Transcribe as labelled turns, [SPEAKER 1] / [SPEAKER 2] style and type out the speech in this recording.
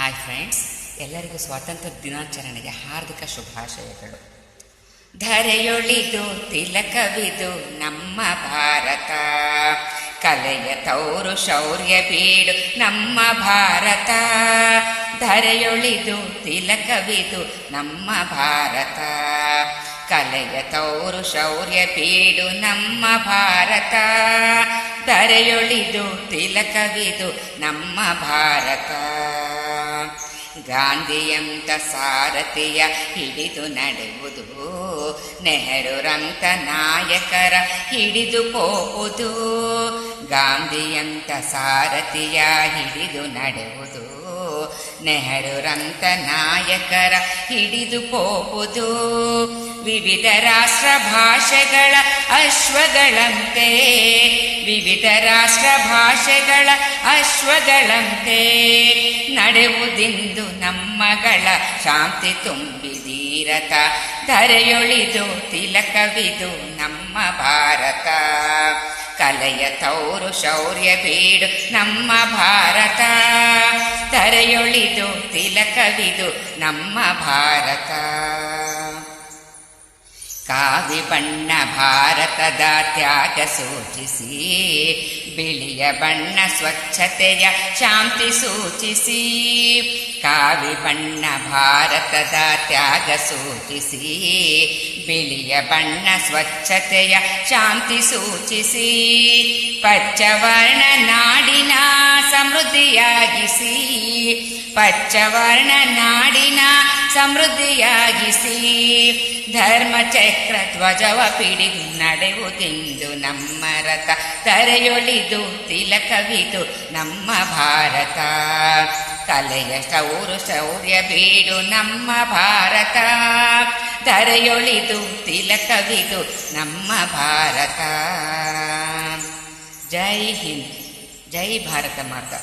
[SPEAKER 1] Hi friends, ಎಲ್ಲರಿಗೂ ಸ್ವಾತಂತ್ರ್ಯ ದಿನಾಚರಣೆಗೆ ಹಾರ್ದಿಕ ಶುಭಾಶಯಗಳು. ಧರೆಯೊಳಿದು ತಿಲಕವಿದು ನಮ್ಮ ಭಾರತ, ಕಲೆಯ ತೌರು ಶೌರ್ಯ ಬೀಡು ನಮ್ಮ ಭಾರತ. ಧರೆಯೊಳಿದು ತಿಲಕವಿದು ನಮ್ಮ ಭಾರತ, ಕಲೆಯ ತೌರು ಶೌರ್ಯ ಬೀಡು ನಮ್ಮ ಭಾರತ. ಧರೆಯೊಳಿದು ತಿಲಕವಿದು ನಮ್ಮ ಭಾರತ. ಗಾಂಧಿಯಂತ ಸಾರಥಿಯ ಹಿಡಿದು ನಡೆಯುವುದು, ನೆಹರುರಂತ ನಾಯಕರ ಹಿಡಿದು ಹೋಗುವುದು. ಗಾಂಧಿಯಂತ ಸಾರಥಿಯ ಹಿಡಿದು ನಡೆಯುವುದು, ನೆಹರುರಂತ ನಾಯಕರ ಹಿಡಿದು ಹೋಗುವುದು. ವಿವಿಧ ರಾಷ್ಟ್ರ ಭಾಷೆಗಳ ಅಶ್ವಗಳಂತೆ, ವಿವಿಧ ರಾಷ್ಟ್ರ ಭಾಷೆಗಳ ಅಶ್ವಗಳಂತೆ ನಡೆಯುವುದೆಂದು ನಮ್ಮಗಳ ಶಾಂತಿ ತುಂಬಿದೀರತ. ಧರೆಯೊಳಿದು ತಿಲಕವಿದು ನಮ್ಮ ಭಾರತ, ಕಲೆಯ ತೌರು ಶೌರ್ಯ ಬೀಡು ನಮ್ಮ ಭಾರತ. ಧರೆಯೊಳಿದು ತಿಲಕವಿದು ನಮ್ಮ ಭಾರತ. ಕಾವಿ ಬಣ್ಣ ಭಾರತದ ತ್ಯಾಗ ಸೂಚಿಸಿ, ಬಿಳಿಯ ಬಣ್ಣ ಸ್ವಚ್ಛತೆಯ ಶಾಂತಿ ಸೂಚಿಸಿ. ಕಾವಿ ಬಣ್ಣ ಭಾರತದ ತ್ಯಾಗ ಸೂಚಿಸಿ, ಬಿಳಿಯ ಬಣ್ಣ ಸ್ವಚ್ಛತೆಯ ಶಾಂತಿ ಸೂಚಿಸಿ. ಪಚ್ಚವರ್ಣ ನಾಡಿನ ಸಮೃದ್ಧಿಯಾಗಿಸಿ, ಪಚ್ಚವರ್ಣ ನಾಡಿನ ಸಮೃದ್ಧಿಯಾಗಿಸಿ. ಧರ್ಮಚಕ್ರ ಧ್ವಜವ ಪಿಡಿದು ನಡೆಯುವುದೆಂದು ನಮ್ಮ ರಥ. ಧರೆಯೊಳಿದು ತಿಲಕವಿದು ನಮ್ಮ ಭಾರತ, ಕಲೆಯ ತೌರು ಶೌರ್ಯ ಬೀಡು ನಮ್ಮ ಭಾರತ. ಧರೆಯೊಳಿದು ತಿಲಕವಿದು ನಮ್ಮ ಭಾರತ. ಜೈ ಹಿಂದ್, ಜೈ ಭಾರತ ಮಾತಾ.